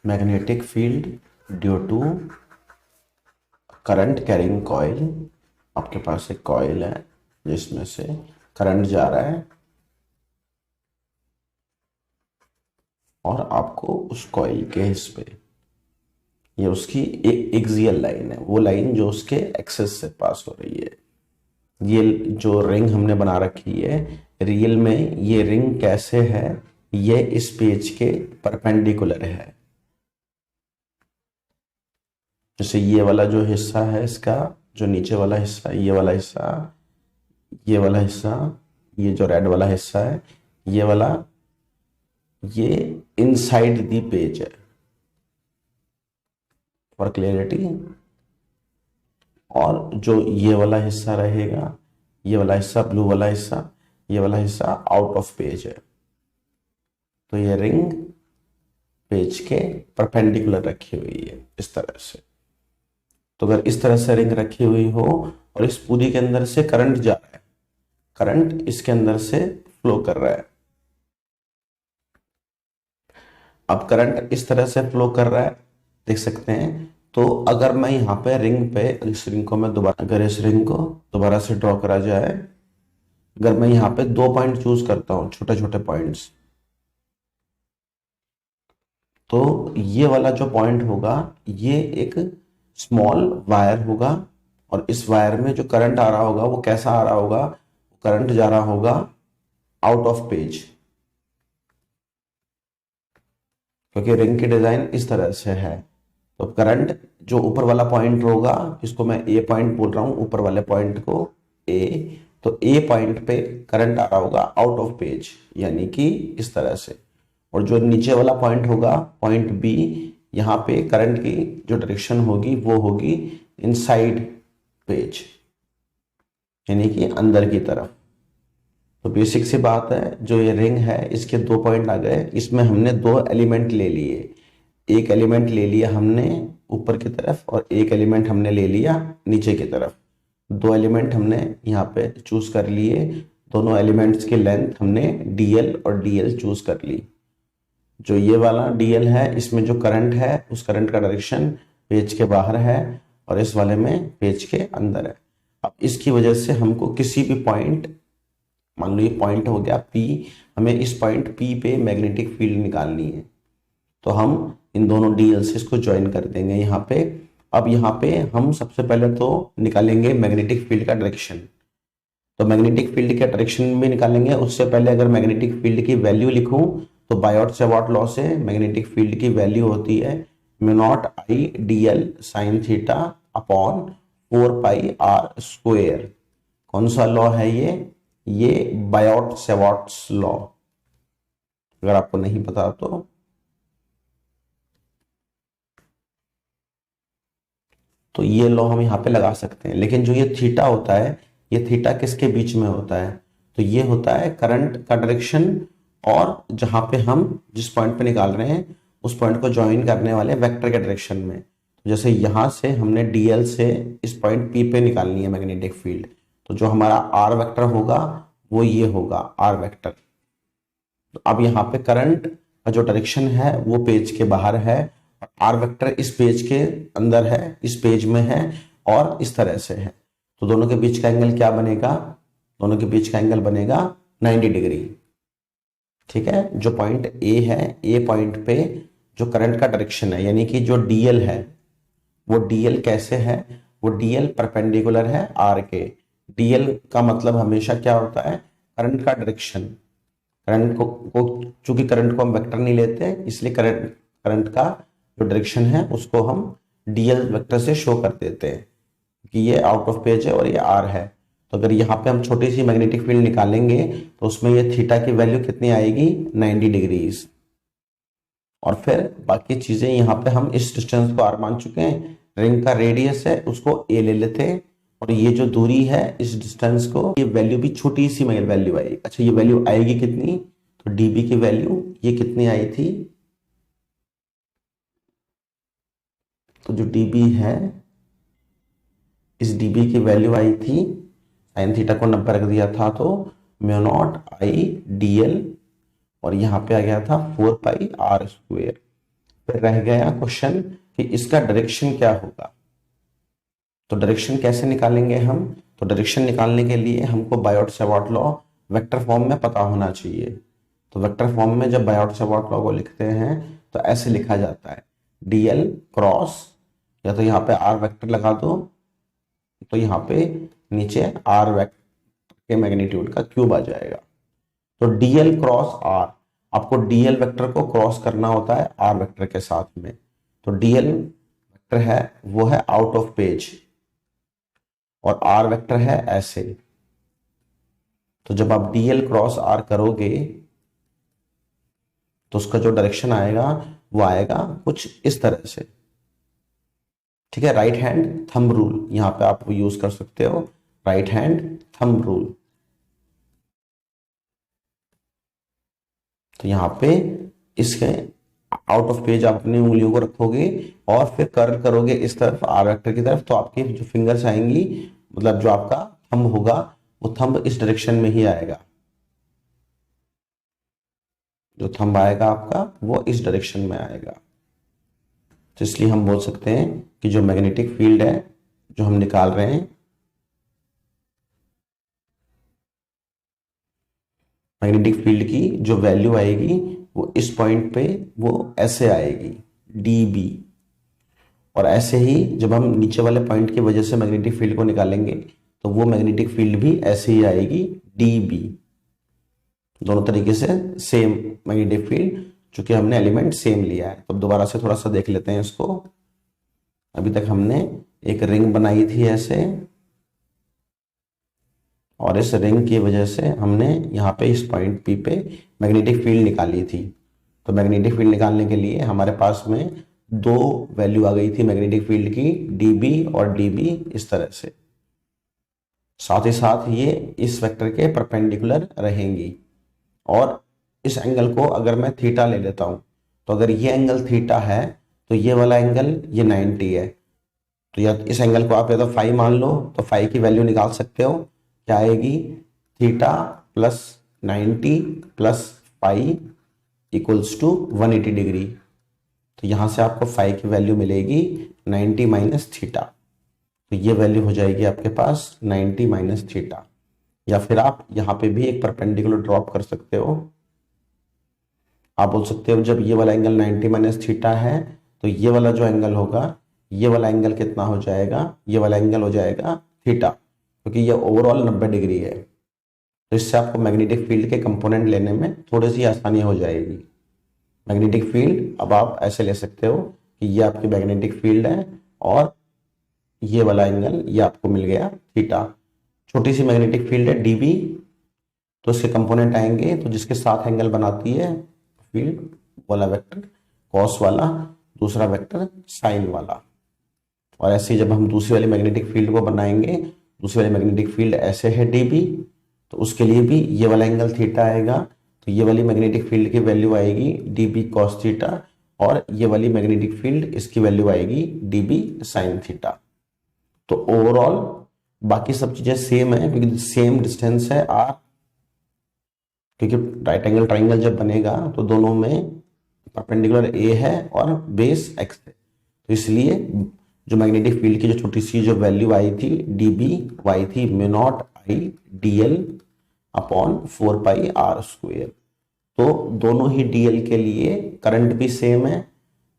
Magnetic field due to current carrying coil. आपके पास एक कॉइल है जिसमें से करंट जा रहा है और आपको उस कॉइल के हिस्से पे, ये उसकी एक एक्सियल लाइन है, वो लाइन जो उसके एक्सेस से पास हो रही है। ये जो रिंग हमने बना रखी है, रियल में ये रिंग कैसे है, ये इस पेज के परपेंडिकुलर है। जैसे ये वाला जो हिस्सा है इसका, जो नीचे वाला हिस्सा, ये वाला हिस्सा, ये वाला हिस्सा, ये जो रेड वाला हिस्सा है, ये वाला, ये इनसाइड दी पेज है फॉर क्लियरिटी। और जो ये वाला हिस्सा रहेगा, ये वाला हिस्सा, ब्लू वाला हिस्सा, ये वाला हिस्सा आउट ऑफ पेज है। तो ये रिंग पेज के परपेंडिकुलर रखी हुई है इस तरह से। तो अगर इस तरह से रिंग रखी हुई हो और इस पूरी के अंदर से करंट जा रहा है, करंट इसके अंदर से फ्लो कर रहा है। अब करंट इस तरह से फ्लो कर रहा है, देख सकते हैं। तो अगर मैं यहाँ पे रिंग पे, इस रिंग को मैं दोबारा, अगर इस रिंग को दोबारा से ड्रॉ करा जाए, अगर मैं यहाँ पे 2 पॉइंट चूज करता हूँ, छोटे छोटे पॉइंट्स, तो ये वाला जो पॉइंट होगा ये एक स्मॉल वायर होगा और इस वायर में जो करंट आ रहा होगा वो कैसा आ रहा होगा, करंट जा रहा होगा आउट ऑफ पेज, क्योंकि रिंग की डिजाइन इस तरह से है। तो करंट जो ऊपर वाला पॉइंट होगा, इसको मैं ए पॉइंट बोल रहा हूं, ऊपर वाले पॉइंट को ए, तो ए पॉइंट पे करंट आ रहा होगा आउट ऑफ पेज, यानी कि इस तरह से। और जो नीचे वाला पॉइंट होगा, पॉइंट बी, यहाँ पे करंट की जो डायरेक्शन होगी वो होगी इनसाइड पेज, यानी कि अंदर की तरफ। तो बेसिक सी बात है, जो ये रिंग है इसके 2 पॉइंट आ गए, इसमें हमने 2 एलिमेंट ले लिए। एक एलिमेंट ले लिया हमने ऊपर की तरफ और एक एलिमेंट हमने ले लिया नीचे की तरफ। 2 एलिमेंट हमने यहाँ पे चूज कर लिए, दोनों एलिमेंट्स की लेंथ हमने डीएल और डीएल चूज कर ली। जो ये वाला डीएल है, इसमें जो करंट है उस करंट का डायरेक्शन पेज के बाहर है और इस वाले में पेज के अंदर है। अब इसकी वजह से हमको किसी भी पॉइंट, मान लो ये पॉइंट हो गया P, हमें इस पॉइंट P पे मैग्नेटिक फील्ड निकालनी है। तो हम इन दोनों डीएल से इसको ज्वाइन कर देंगे यहाँ पे। अब यहाँ पे हम सबसे पहले तो निकालेंगे मैग्नेटिक फील्ड का डायरेक्शन। तो मैग्नेटिक फील्ड के डायरेक्शन भी निकालेंगे, उससे पहले अगर मैग्नेटिक फील्ड की वैल्यू लिखूं तो बायोट सेवार्ट लॉ से मैग्नेटिक फील्ड की वैल्यू होती है mu naught I d l sine theta upon 4 pi r square. कौन सा लॉ है ये बायोट सेवार्ट्स लॉ। अगर आपको नहीं पता तो ये लॉ हम यहाँ पे लगा सकते हैं। लेकिन जो ये थीटा होता है, ये थीटा किसके बीच में होता है, तो ये होता है करंट का डायरेक्शन और जहां पे हम जिस पॉइंट पे निकाल रहे हैं उस पॉइंट को ज्वाइन करने वाले वेक्टर के डायरेक्शन में। तो जैसे यहां से हमने डीएल से इस पॉइंट पी पे निकालनी है मैग्नेटिक फील्ड, तो जो हमारा आर वेक्टर होगा वो ये होगा आर वेक्टर। तो अब यहाँ पे करंट का जो डायरेक्शन है वो पेज के बाहर है, आर वेक्टर इस पेज के अंदर है, इस पेज में है और इस तरह से है। तो दोनों के बीच का एंगल क्या बनेगा, दोनों के बीच का एंगल बनेगा 90 डिग्री। ठीक है, जो पॉइंट ए है, ए पॉइंट पे जो करंट का डायरेक्शन है, यानी कि जो डीएल है, वो डीएल कैसे है, वो डीएल परपेंडिकुलर है आर के। डीएल का मतलब हमेशा क्या होता है, करंट का डायरेक्शन। करंट को चूंकि करंट को हम वेक्टर नहीं लेते, इसलिए करंट का जो डायरेक्शन है उसको हम डीएल वेक्टर से शो कर देते हैं कि ये आउट ऑफ पेज है और ये आर है। तो अगर यहाँ पे हम छोटी सी मैग्नेटिक फील्ड निकालेंगे तो उसमें ये थीटा की वैल्यू कितनी आएगी, 90 डिग्रीज। और फिर बाकी चीजें यहाँ पे हम इस डिस्टेंस को आर मान चुके हैं, रिंग का रेडियस है उसको ए ले लेते हैं और ये जो दूरी है इस डिस्टेंस को, ये वैल्यू भी छोटी सी वैल्यू आएगी। अच्छा, ये वैल्यू आएगी कितनी, तो डीबी की वैल्यू ये कितनी आई थी, तो जो डीबी है, इस डीबी की वैल्यू आई थी, साइन थीटा को 90 रख दिया था तो म्यू नॉट आई डीएल और यहाँ पे आ गया था 4 पाई आर स्क्वेयर। फिर रह गया क्वेश्चन कि इसका डायरेक्शन क्या होगा। तो डायरेक्शन कैसे निकालेंगे हम? तो डायरेक्शन निकालने के लिए हमको बायोट-सावर्ट लॉ वेक्टर फॉर्म में पता होना चाहिए। तो वेक्टर फॉर्म में जब बायोट-सावर्ट लॉ को लिखते हैं तो ऐसे लिखा जाता है, dl क्रॉस, या तो यहाँ पे r वेक्टर लगा दो, तो यहाँ पे नीचे r वेक्टर के मैग्नीट्यूड का क्यूब आ जाएगा। तो dl क्रॉस r, आपको dl वेक्टर को क्रॉस करना होता है r वेक्टर के साथ में। तो dl वेक्टर है वो है आउट ऑफ पेज और r वेक्टर है ऐसे। तो जब आप dl क्रॉस r करोगे तो उसका जो डायरेक्शन आएगा वो आएगा कुछ इस तरह से। ठीक है, राइट हैंड थंब रूल यहां पे आप यूज कर सकते हो, राइट हैंड थंब रूल। तो यहां पे इसके आउट ऑफ पेज आप अपनी उंगलियों को रखोगे और फिर कर्ल करोगे इस तरफ आर वेक्टर की तरफ, तो आपकी जो फिंगर्स आएंगी, मतलब जो आपका थंब होगा वो थंब इस डायरेक्शन में ही आएगा। जो थंब आएगा आपका वो इस डायरेक्शन में आएगा। तो इसलिए हम बोल सकते हैं कि जो मैग्नेटिक फील्ड है जो हम निकाल रहे हैं, मैग्नेटिक फील्ड की जो वैल्यू आएगी वो इस पॉइंट पे वो ऐसे आएगी dB। और ऐसे ही जब हम नीचे वाले पॉइंट की वजह से मैग्नेटिक फील्ड को निकालेंगे तो वो मैग्नेटिक फील्ड भी ऐसे ही आएगी dB। दोनों तरीके से सेम मैग्नेटिक फील्ड, चूंकि हमने एलिमेंट सेम लिया है। तो दोबारा से थोड़ा सा देख लेते हैं इसको। अभी तक हमने एक रिंग बनाई थी ऐसे, और इस रिंग की वजह से हमने यहाँ पे इस पॉइंट P पे मैग्नेटिक फील्ड निकाली थी। तो मैग्नेटिक फील्ड निकालने के लिए हमारे पास में दो वैल्यू आ गई थी मैग्नेटिक फील्ड की, dB और dB इस तरह से। साथ ही साथ ये इस वेक्टर के परपेंडिकुलर रहेंगी। और इस एंगल को अगर मैं थीटा ले लेता हूं, तो अगर ये एंगल थीटा है तो ये वाला एंगल ये 90 है। तो या इस एंगल को आप या तो फाई मान लो, तो फाई की वैल्यू निकाल सकते हो, क्या आएगी, theta plus 90 plus phi equals to 180 degree. तो यहां से आपको फाई की वैल्यू मिलेगी 90 माइनस थीटा। तो ये वैल्यू हो जाएगी आपके पास 90 माइनस थीटा। या फिर आप यहां पे भी एक परपेंडिकुलर ड्रॉप कर सकते हो। आप बोल सकते हो जब ये वाला एंगल 90 माइनस थीटा है तो ये वाला जो एंगल होगा, ये वाला एंगल कितना हो जाएगा, ये वाला एंगल हो जाएगा थीटा, क्योंकि ये ओवरऑल 90 डिग्री है। तो इससे आपको मैग्नेटिक फील्ड के कंपोनेंट लेने में थोड़ी सी आसानी हो जाएगी। मैग्नेटिक फील्ड अब आप ऐसे ले सकते हो कि ये आपकी मैग्नेटिक फील्ड है और ये वाला एंगल ये आपको मिल गया थीटा। छोटी सी मैग्नेटिक फील्ड है dB, तो इसके कंपोनेंट आएंगे तो जिसके साथ एंगल बनाती है फील्ड वाला वेक्टर कॉस वाला, दूसरा वेक्टर साइन वाला। और ऐसे ही जब हम दूसरी वाली मैग्नेटिक फील्ड को बनाएंगे, दूसरी वाली मैग्नेटिक फील्ड ऐसे है dB, तो उसके लिए भी ये वाला एंगल थीटा आएगा। तो ये वाली मैग्नेटिक फील्ड की वैल्यू आएगी dB cos थीटा, और ये वाली मैग्नेटिक फील्ड इसकी वैल्यू आएगी dB sin थीटा। तो ओवरऑल बाकी सब चीजें सेम है क्योंकि सेम डिस्टेंस है r, क्योंकि राइट एंगल ट्राइंगल जब बनेगा तो दोनों में परपेंडिकुलर a है और बेस x है। तो इसलिए जो मैग्नेटिक फील्ड की जो छोटी सी जो वैल्यू आई थी dB वो आई थी mu naught I dl upon 4 pi r square. तो दोनों ही dl के लिए करंट भी सेम है,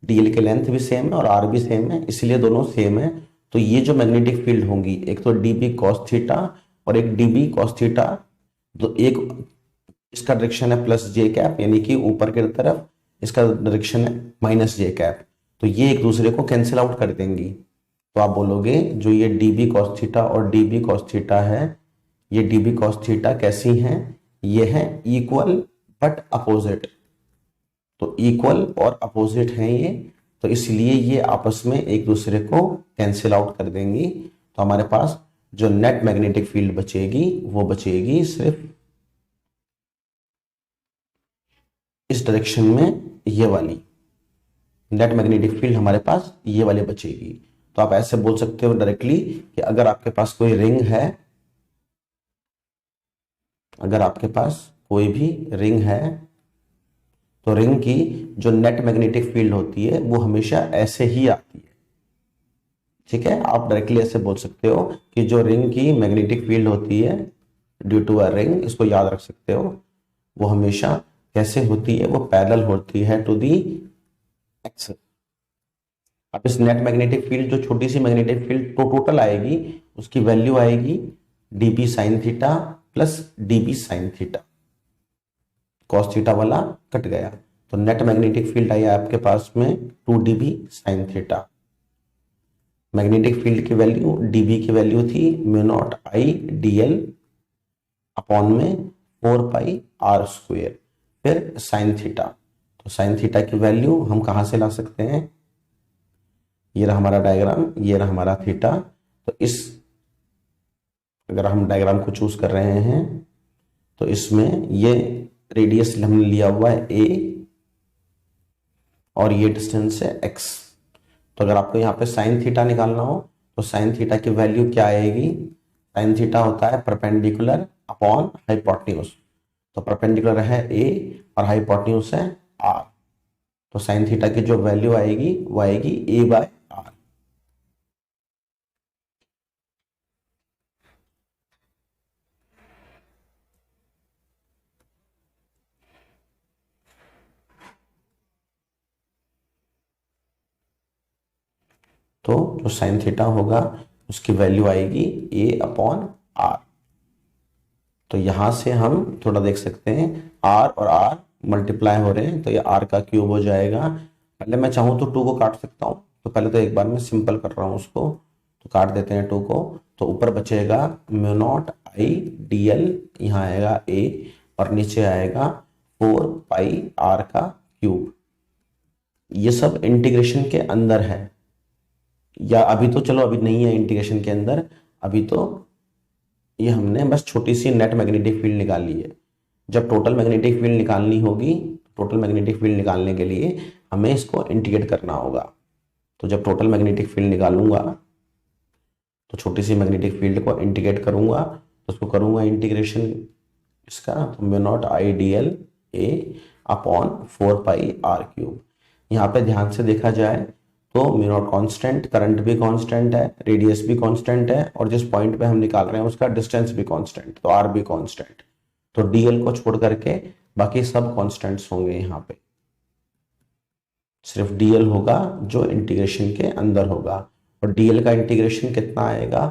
dl के लेंथ भी सेम है और r भी सेम है, इसलिए दोनों सेम है। तो ये जो मैग्नेटिक फील्ड होंगी, एक तो dB cos थीटा और एक dB cos थीटा, तो एक इसका डायरेक्शन है प्लस जे कैप यानी कि ऊपर की तरफ, इसका डायरेक्शन है माइनस जे कैप। तो ये एक दूसरे को कैंसिल आउट कर देंगी। तो आप बोलोगे जो ये dB cos थीटा और dB cos थीटा है, ये dB cos थीटा कैसी हैं, ये है इक्वल बट अपोजिट। तो इक्वल और अपोजिट हैं ये, तो इसलिए ये आपस में एक दूसरे को कैंसिल आउट कर देंगी। तो हमारे पास जो नेट मैग्नेटिक फील्ड बचेगी वो बचेगी सिर्फ इस डायरेक्शन में, ये वाली नेट मैग्नेटिक फील्ड हमारे पास ये वाली बचेगी। तो आप ऐसे बोल सकते हो डायरेक्टली कि अगर आपके पास कोई रिंग है, अगर आपके पास कोई भी रिंग है तो रिंग की जो नेट मैग्नेटिक फील्ड होती है वो हमेशा ऐसे ही आती है। ठीक है, आप डायरेक्टली ऐसे बोल सकते हो कि जो रिंग की मैग्नेटिक फील्ड होती है ड्यू टू अ रिंग, इसको याद रख सकते हो, वो हमेशा कैसे होती है, वो पैरेलल होती है टू दी एक्सिस। अब इस नेट मैग्नेटिक फील्ड, जो छोटी सी मैग्नेटिक फील्ड तो टोटल आएगी, उसकी वैल्यू आएगी dp sine theta plus dp sine theta, cos theta वाला कट गया, तो नेट मैग्नेटिक फील्ड आई आपके पास में 2db sine theta. Magnetic field की वैल्यू db की वैल्यू थी म्यू नॉट आई dl अपॉन में 4 पाई r², फिर साइन थीटा। तो साइन थीटा की वैल्यू हम कहां से ला सकते हैं, ये रहा हमारा डायग्राम, ये रहा हमारा थीटा। तो इस, अगर हम डायग्राम को चूज कर रहे हैं तो इसमें ये रेडियस हमने लिया हुआ है a और ये डिस्टेंस है x। तो अगर आपको यहाँ पे साइन थीटा निकालना हो तो साइन थीटा की वैल्यू क्या आएगी, साइन थीटा होता है परपेंडिकुलर अपॉन हाइपोटेन्यूज, तो परपेंडिकुलर है a और हाइपोटेन्यूज है r, तो साइन थीटा की जो वैल्यू आएगी वो आएगी a/r। तो जो साइन थीटा होगा उसकी वैल्यू आएगी a/r। तो यहां से हम थोड़ा देख सकते हैं r और r मल्टीप्लाई हो रहे हैं, तो ये r का क्यूब हो जाएगा। पहले मैं चाहूं तो 2 को काट सकता हूं, तो पहले तो एक बार मैं सिंपल कर रहा हूं उसको, तो काट देते हैं 2 को। तो ऊपर बचेगा म्यू नॉट आई dl, यहाँ आएगा a और नीचे आएगा 4 पाई r का क्यूब। ये सब इंटीग्रेशन के अंदर है, या अभी तो चलो अभी नहीं है इंटीग्रेशन के अंदर, अभी तो ये हमने बस छोटी सी नेट मैग्नेटिक फील्ड निकाली है। जब टोटल मैग्नेटिक फील्ड निकालनी होगी, टोटल मैग्नेटिक फील्ड निकालने के लिए हमें इसको इंटीग्रेट करना होगा। तो जब टोटल मैग्नेटिक फील्ड निकालूंगा तो छोटी सी मैग्नेटिक फील्ड को इंटीग्रेट करूंगा, तो उसको करूंगा इंटीग्रेशन इसका, तो mu naught I dl a upon 4 pi r³। यहाँ पे ध्यान से देखा जाए तो म्यू नॉट कॉन्स्टेंट, करंट भी कॉन्स्टेंट है, रेडियस भी कॉन्स्टेंट है, और जिस पॉइंट पे हम निकाल रहे हैं उसका डिस्टेंस भी कॉन्स्टेंट, तो r भी कॉन्स्टेंट। तो dl को छोड़ करके बाकी सब कॉन्स्टेंट्स होंगे, यहाँ पे सिर्फ dl होगा जो इंटीग्रेशन के अंदर होगा। और dl का इंटीग्रेशन कितना आएगा,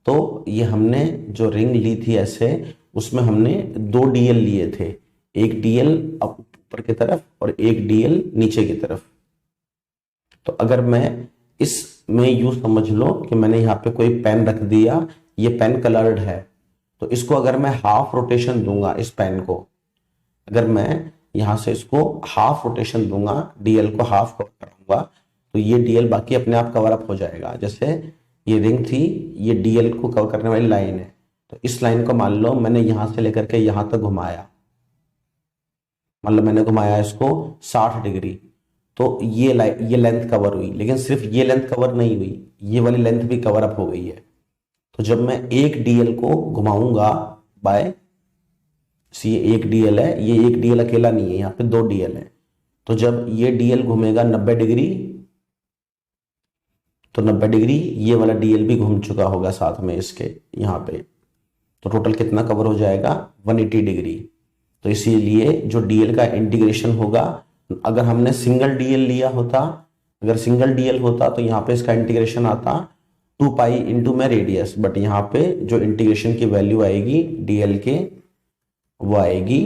तो ये हमने जो रिंग ली थी ऐसे, उसमें हमने 2 dl लिए थे, एक dl ऊपर की तरफ और एक dl नीचे की तरफ। तो अगर मैं इसमें यूं समझ लो कि मैंने यहाँ पे कोई पेन रख दिया, ये पेन कलर्ड है, तो इसको अगर मैं हाफ रोटेशन दूंगा, इस पेन को अगर मैं यहां से इसको हाफ रोटेशन दूंगा, डीएल को हाफ कवर कराऊंगा, तो ये डीएल बाकी अपने आप कवर अप हो जाएगा। जैसे ये रिंग थी, ये डीएल को कवर करने वाली लाइन है, तो इस लाइन को मान लो मैंने यहां से लेकर के यहां तक घुमाया, मान लो मैंने घुमाया इसको 60 डिग्री, तो ये लेंथ कवर हुई, लेकिन सिर्फ ये लेंथ कवर नहीं हुई, ये वाली लेंथ भी कवर अप हो गई है। तो जब मैं एक डीएल को घुमाऊंगा बाय, ये एक डीएल है, ये एक डीएल अकेला नहीं है, यहाँ पे 2 डीएल है, तो जब ये डीएल घूमेगा 90 डिग्री, तो 90 डिग्री ये वाला डीएल भी घूम चुका होगा साथ में इसके यहाँ पे, तो टोटल कितना कवर हो जाएगा 180 डिग्री। तो इसीलिए जो डीएल का इंटीग्रेशन होगा, अगर हमने सिंगल डीएल लिया होता, अगर सिंगल डीएल होता तो यहाँ पे इसका इंटीग्रेशन आता 2 पाई इंटू में रेडियस, बट यहाँ पे जो इंटीग्रेशन की वैल्यू आएगी डीएल के, वो आएगी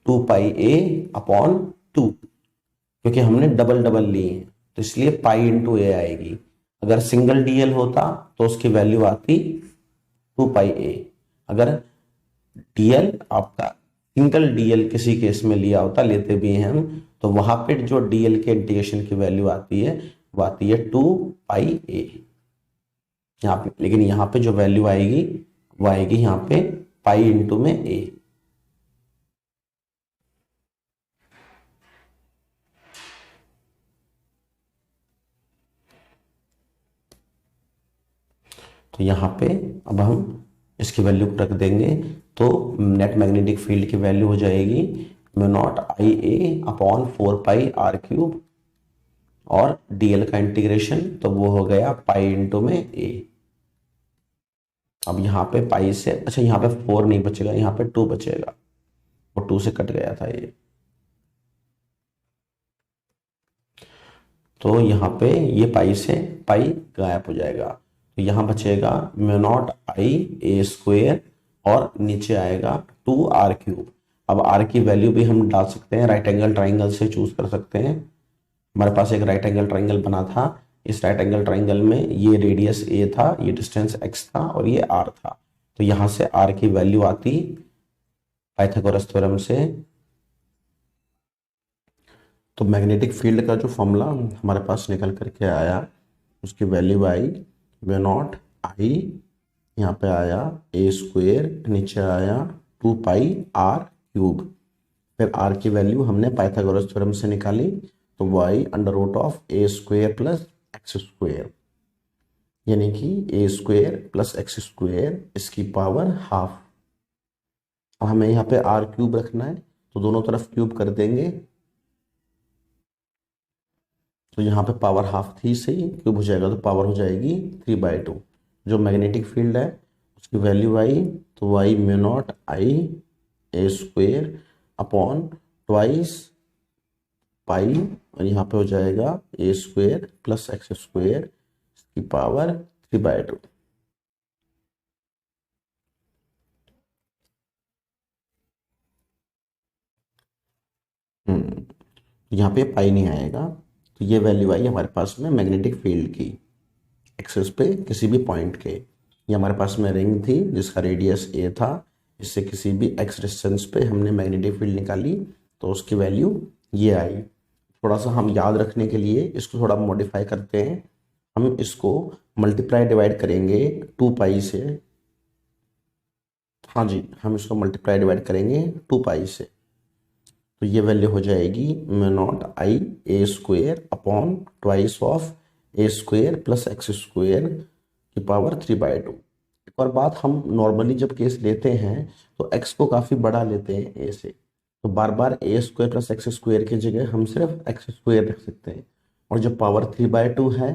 2 पाई a अपॉन 2, क्योंकि हमने डबल डबल लिए हैं, तो इसलिए पाई इंटू a आएगी। अगर सिंगल डीएल होता तो उसकी वैल्यू आती 2 पाई a। अगर डीएल आपका सिंगल डीएल किसी केस में लिया होता, लेते भी हैं हम, तो वहां पे जो डीएल के इंटीग्रेशन की वैल्यू आती है वो आती है 2 पाई a यहाँ पे, लेकिन यहाँ पे जो वैल्यू आएगी वो आएगी यहाँ पे पाई इंटू में a। तो यहाँ पे अब हम इसकी वैल्यू को रख देंगे, तो नेट मैग्नेटिक फील्ड की वैल्यू हो जाएगी म्यू नॉट आई ए अपॉन 4πr³ और डीएल का इंटीग्रेशन तो वो हो गया पाई इंटू में ए। अब यहाँ पे पाई से, अच्छा यहाँ पे 4 नहीं बचेगा, यहाँ पे 2 बचेगा, और 2 से कट गया था ये, तो यहाँ पे ये पाई से पाई गायब हो जाएगा, तो यहाँ बचेगा म्यू नॉट आई ए स्क्वेयर और नीचे आएगा 2r³। अब r की वैल्यू भी हम डाल सकते हैं, राइट एंगल ट्राइंगल से चूज कर सकते हैं। हमारे पास एक राइट एंगल ट्राइंगल बना था, इस राइट एंगल ट्राइंगल में ये रेडियस a था, ये डिस्टेंस x था और ये r था, तो यहाँ से r की वैल्यू आती पाइथागोरस थ्योरम से। तो मैग्नेटिक फील्ड का जो फॉर्मूला हमारे पास निकल करके आया उसकी वैल्यू आई म्यू नॉट आई, यहाँ पे आया ए स्क्वेयर, नीचे आया 2πr³। फिर r की वैल्यू हमने पाइथागोरस थ्योरम से निकाली, तो y under root of a square plus x square, यानी कि a square plus x square इसकी पावर हाफ। अब हमें यहाँ पे r³ रखना है, तो दोनों तरफ क्यूब कर देंगे, तो यहाँ पे पावर हाफ थी सही, क्यूब हो जाएगा तो पावर हो जाएगी 3/2। जो मैग्नेटिक फील्ड है उसकी वैल्यू आई, तो वाई म्यू नॉट आई ए स्क्वेयर अपॉन ट्वाइस पाई, और यहाँ पे हो जाएगा ए स्क्वेयर प्लस एक्स स्क्वेयर की पावर 3/2। यहाँ पे पाई नहीं आएगा, तो ये वैल्यू आई हमारे पास में मैग्नेटिक फील्ड की एक्सिस पे किसी भी पॉइंट के। ये हमारे पास में रिंग थी जिसका रेडियस ए था, इससे किसी भी एक्स डिस्टेंस पे हमने मैग्नेटिक फील्ड निकाली, तो उसकी वैल्यू ये आई। थोड़ा सा हम याद रखने के लिए इसको थोड़ा मॉडिफाई करते हैं, हम इसको मल्टीप्लाई डिवाइड करेंगे 2π से। हाँ जी, हम इसको मल्टीप्लाई डिवाइड करेंगे 2π से, तो ये वैल्यू हो जाएगी mu naught I A square upon twice of a square plus x square की पावर 3/2। एक और बात, हम नॉर्मली जब केस लेते हैं तो x को काफ़ी बड़ा लेते हैं a से, तो बार बार ए स्क्वेयर प्लस एक्स स्क्वेयर की जगह हम सिर्फ एक्स स्क्वेयर रख सकते हैं, और जब पावर 3/2 है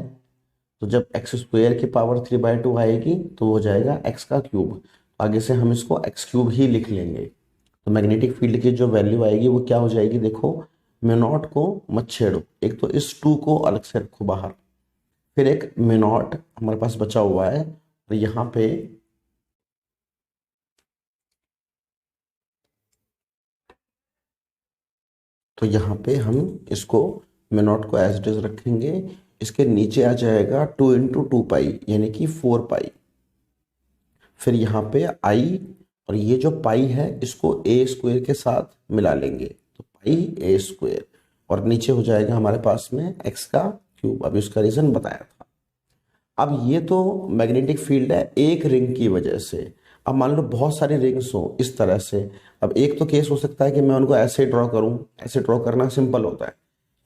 तो जब एक्स स्क्वेयर की पावर 3/2 आएगी तो हो जाएगा x का क्यूब, आगे से हम इसको x³ ही लिख लेंगे। तो मैग्नेटिक फील्ड की जो वैल्यू आएगी वो क्या हो जाएगी, देखो म्यू नॉट को मत छेड़ो, एक तो इस 2 को अलग से रखो बाहर, फिर एक म्यू नॉट हमारे पास बचा हुआ है, और यहाँ पे तो यहाँ पे हम इसको म्यू नॉट को एज इट इज रखेंगे, इसके नीचे आ जाएगा 2 × 2π यानी कि 4π। फिर यहाँ पे आई, और ये जो पाई है इसको ए स्क्वेयर के साथ मिला लेंगे, तो पाई ए स्क्वेयर, और नीचे हो जाएगा हमारे पास में एक्स का क्यूब। अभी उसका रीजन बताया था। अब ये तो मैग्नेटिक फील्ड है एक रिंग की वजह से। अब मान लो बहुत सारी रिंग्स हो इस तरह से, अब एक तो केस हो सकता है कि मैं उनको ऐसे ड्रॉ करूं, ऐसे ड्रॉ करना सिंपल होता है,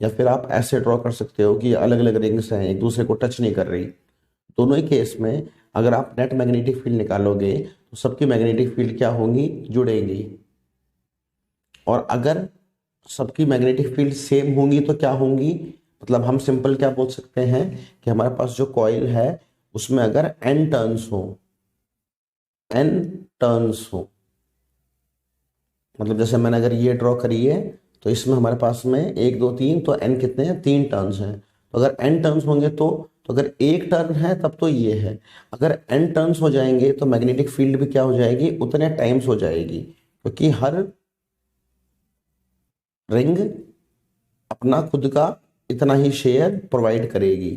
या फिर आप ऐसे ड्रॉ कर सकते हो कि अलग अलग रिंग्स हैं एक दूसरे को टच नहीं कर रही। दोनों ही केस में अगर आप नेट मैग्नेटिक फील्ड निकालोगे तो सबकी मैग्नेटिक फील्ड क्या होंगी, जुड़ेंगी, और अगर सबकी मैग्नेटिक फील्ड सेम होंगी तो क्या होंगी, मतलब हम सिंपल क्या बोल सकते हैं कि हमारे पास जो कॉइल है उसमें अगर n टर्न्स हो, मतलब जैसे मैंने अगर ये ड्रॉ करी है तो इसमें हमारे पास में 1 2 3, तो n कितने हैं, 3 टर्न्स हैं। तो अगर n टर्न्स होंगे तो अगर एक टर्न है तब तो ये है, अगर n टर्न्स हो जाएंगे तो मैग्नेटिक फील्ड भी क्या हो जाएगी, उतने टाइम्स हो जाएगी, क्योंकि हर रिंग अपना खुद का इतना ही शेयर प्रोवाइड करेगी।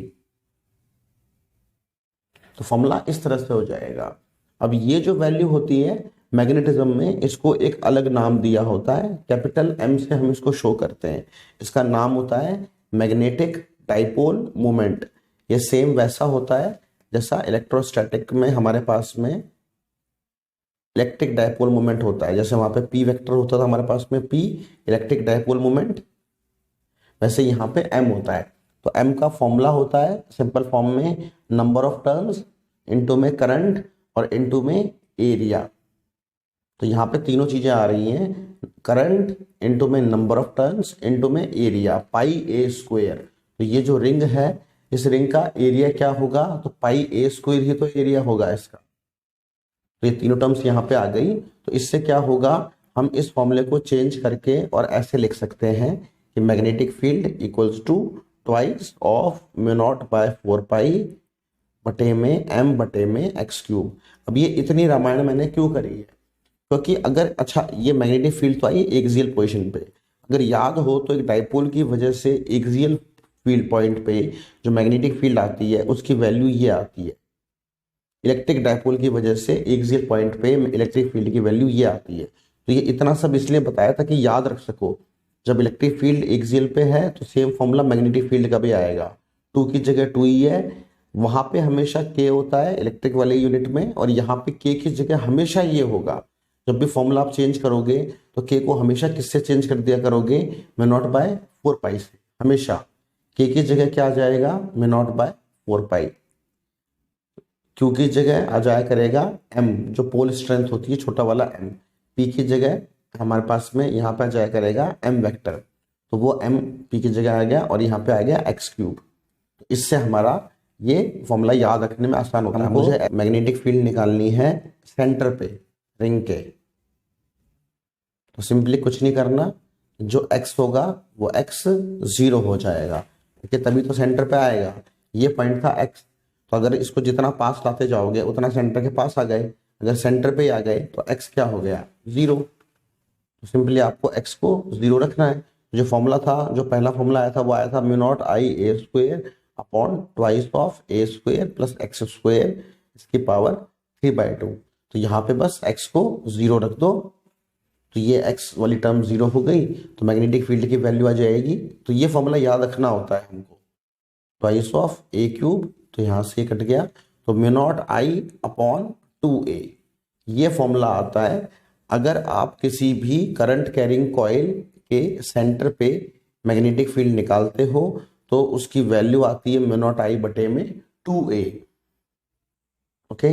तो फॉर्मूला इस तरह से हो जाएगा। अब ये जो वैल्यू होती है मैग्नेटिज्म में, इसको एक अलग नाम दिया होता है, कैपिटल M से हम इसको शो करते हैं, इसका नाम होता है मैग्नेटिक डाइपोल मोमेंट। ये सेम वैसा होता है जैसा इलेक्ट्रोस्टैटिक में हमारे पास में इलेक्ट्रिक डाइपोल मोमेंट होता है, जैसे वहां पे P वेक्टर होता था हमारे पास में P इलेक्ट्रिक डाइपोल मोमेंट, वैसे यहाँ पे M होता है। तो M का फॉर्मूला होता है सिंपल फॉर्म में नंबर ऑफ टर्न्स, इनटू में करंट और इनटू में एरिया। तो यहाँ पे तीनों चीजें आ रही हैं, करंट इनटू में नंबर ऑफ टर्न्स इनटू में एरिया, पाई ए स्क्वायर। तो ये जो रिंग है, इस रिंग का एरिया क्या होगा, तो पाई ए स्क्वायर ही तो एरिया होगा इसका। तो ये तीनों टर्म्स यहाँ पे आ गई। तो इससे क्या होगा, हम इस फॉर्मूले को चेंज करके और ऐसे लिख सकते हैं कि magnetic field equals to twice of mu naught by 4 pi बटे में m बटे में एक्स क्यूब। अब ये इतनी रामायण मैंने क्यों करी है, क्योंकि अगर अच्छा ये मैग्नेटिक फील्ड तो आई एक्सियल पोजीशन पे, अगर याद हो तो एक डाइपोल की वजह से एक्सियल फील्ड पॉइंट पे जो मैग्नेटिक फील्ड आती है उसकी वैल्यू ये आती है, इलेक्ट्रिक डाइपोल की वजह से एक्सियल पॉइंट पे इलेक्ट्रिक फील्ड की वैल्यू ये आती है। तो ये इतना सब इसलिए बताया था कि याद रख सको, जब इलेक्ट्रिक फील्ड एक्सियल पे है तो सेम फॉर्मूला मैग्नेटिक फील्ड का भी आएगा, 2 की जगह 2 ही है, वहां पे हमेशा k होता है इलेक्ट्रिक वाले यूनिट में, और यहाँ पे k की जगह हमेशा ये होगा। जब भी फॉर्मूला आप चेंज करोगे तो k को हमेशा किससे चेंज कर दिया करोगे, म्यू नॉट बाय 4 पाई से। हमेशा k की जगह क्या आ जाएगा, mu naught by 4 pi. Q की जगह आ जाया करेगा m, जो पोल स्ट्रेंथ होती है छोटा वाला m। P की जगह हमारे पास में यहाँ पे आ जाया करेगा m वेक्टर, तो वो m P की जगह आ गया और यहाँ पे आ गया एक्स क्यूब। इससे हमारा ये फॉर्मूला याद रखने में आसान होता है। मुझे मैग्नेटिक फील्ड निकालनी है सेंटर पे रिंग के, तो सिंपली कुछ नहीं करना, जो x होगा वो x 0 हो जाएगा, क्योंकि तभी तो सेंटर पे आएगा। ये पॉइंट था x, तो अगर इसको जितना पास लाते जाओगे उतना सेंटर के पास आ गए, अगर सेंटर पे आ गए तो x क्या हो गया, 0। तो सिंपली आपको x को 0 रखना है। जो फॉर्मूला था, जो पहला फॉर्मूला आया था वो आया था mu naught I A square upon twice of A square plus x square इसकी पावर 3/2। तो यहाँ पे बस x को 0 रख दो, तो ये x वाली टर्म 0 हो गई, तो मैग्नेटिक फील्ड की वैल्यू आ जाएगी। तो ये फॉर्मूला याद रखना होता है हमको, ट्वाइस ऑफ ए क्यूब, तो यहाँ से कट गया, तो म्यू नॉट आई अपॉन 2a, ये फॉर्मूला आता है अगर आप किसी भी करंट कैरिंग कॉइल के सेंटर पे मैग्नेटिक फील्ड निकालते हो तो उसकी वैल्यू आती है म्यू नॉट आई बटे में 2a। ओके।